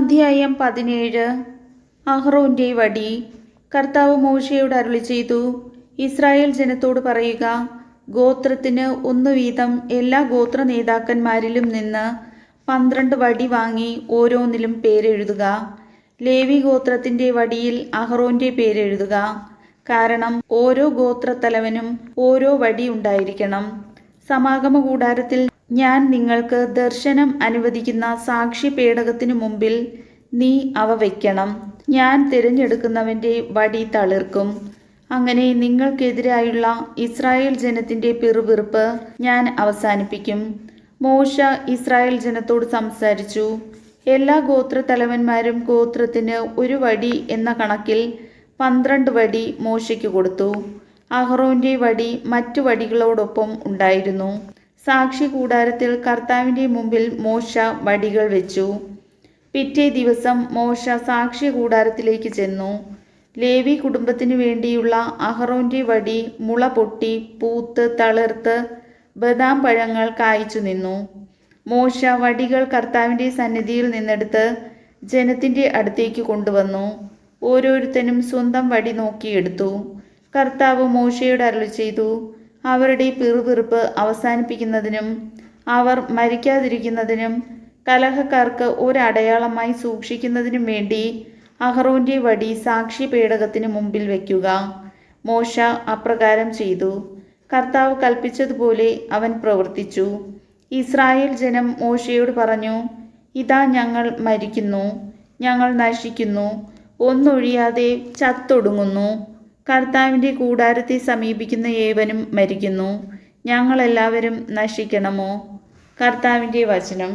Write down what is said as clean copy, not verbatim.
അധ്യായം 17. അഹ്റോന്റെ വടി. കർത്താവ് മോശയോട് അരുളിച്ചെയ്തു, ഇസ്രായേൽ ജനത്തോട് പറയുക, ഗോത്രത്തിന് 1 വീതം എല്ലാ ഗോത്ര നേതാക്കന്മാരിലും നിന്ന് 12 വടി വാങ്ങി ഓരോന്നിലും പേരെഴുതുക. ലേവി ഗോത്രത്തിന്റെ വടിയിൽ അഹ്റോന്റെ പേരെഴുതുക. കാരണം ഓരോ ഗോത്രത്തലവനും ഓരോ വടി ഉണ്ടായിരിക്കണം. സമാഗമ കൂടാരത്തിൽ ഞാൻ നിങ്ങൾക്ക് ദർശനം അനുവദിക്കുന്ന സാക്ഷി പേടകത്തിനു മുമ്പിൽ നീ അവ വയ്ക്കണം. ഞാൻ തിരഞ്ഞെടുക്കുന്നവന്റെ വടി തളിർക്കും. അങ്ങനെ നിങ്ങൾക്കെതിരായുള്ള ഇസ്രായേൽ ജനത്തിന്റെ പിറുപിറുപ്പ് ഞാൻ അവസാനിപ്പിക്കും. മോശ ഇസ്രായേൽ ജനത്തോട് സംസാരിച്ചു. എല്ലാ ഗോത്രത്തലവന്മാരും ഗോത്രത്തിന് 1 വടി എന്ന കണക്കിൽ 12 വടി മോശയ്ക്ക് കൊടുത്തു. അഹ്റോന്റെ വടി മറ്റു വടികളോടൊപ്പം ഉണ്ടായിരുന്നു. സാക്ഷി കൂടാരത്തിൽ കർത്താവിന്റെ മുമ്പിൽ മോശ വടികൾ വെച്ചു. പിറ്റേ ദിവസം മോശ സാക്ഷി കൂടാരത്തിലേക്ക് ചെന്നു. ലേവി കുടുംബത്തിനു വേണ്ടിയുള്ള അഹ്റോന്റെ വടി മുള പൊട്ടി പൂത്ത് തളിർത്ത് ബദാം പഴങ്ങൾ കായ്ച്ചു നിന്നു. മോശ വടികൾ കർത്താവിന്റെ സന്നിധിയിൽ നിന്നെടുത്ത് ജനത്തിന്റെ അടുത്തേക്ക് കൊണ്ടുവന്നു. ഓരോരുത്തനും സ്വന്തം വടി നോക്കിയെടുത്തു. കർത്താവ് മോശയോട് അരുളിച്ചെയ്തു, അവരുടെ പിറുപിറുപ്പ് അവസാനിപ്പിക്കുന്നതിനും അവർ മരിക്കാതിരിക്കുന്നതിനും കലഹക്കാർക്ക് ഒരടയാളമായി സൂക്ഷിക്കുന്നതിനും വേണ്ടി അഹ്റോന്റെ വടി സാക്ഷി പേടകത്തിന് മുമ്പിൽ വയ്ക്കുക. മോശ അപ്രകാരം ചെയ്തു. കർത്താവ് കൽപ്പിച്ചതുപോലെ അവൻ പ്രവർത്തിച്ചു. ഇസ്രായേൽ ജനം മോശയോട് പറഞ്ഞു, ഇതാ ഞങ്ങൾ മരിക്കുന്നു, ഞങ്ങൾ നശിക്കുന്നു, ഒന്നൊഴിയാതെ ചത്തൊടുങ്ങുന്നു. കർത്താവിന്റെ കൂടാരത്തെ സമീപിക്കുന്ന ഏവനും മരിക്കുന്നു. ഞങ്ങളെല്ലാവരും നശിക്കണമോ? കർത്താവിന്റെ വചനം.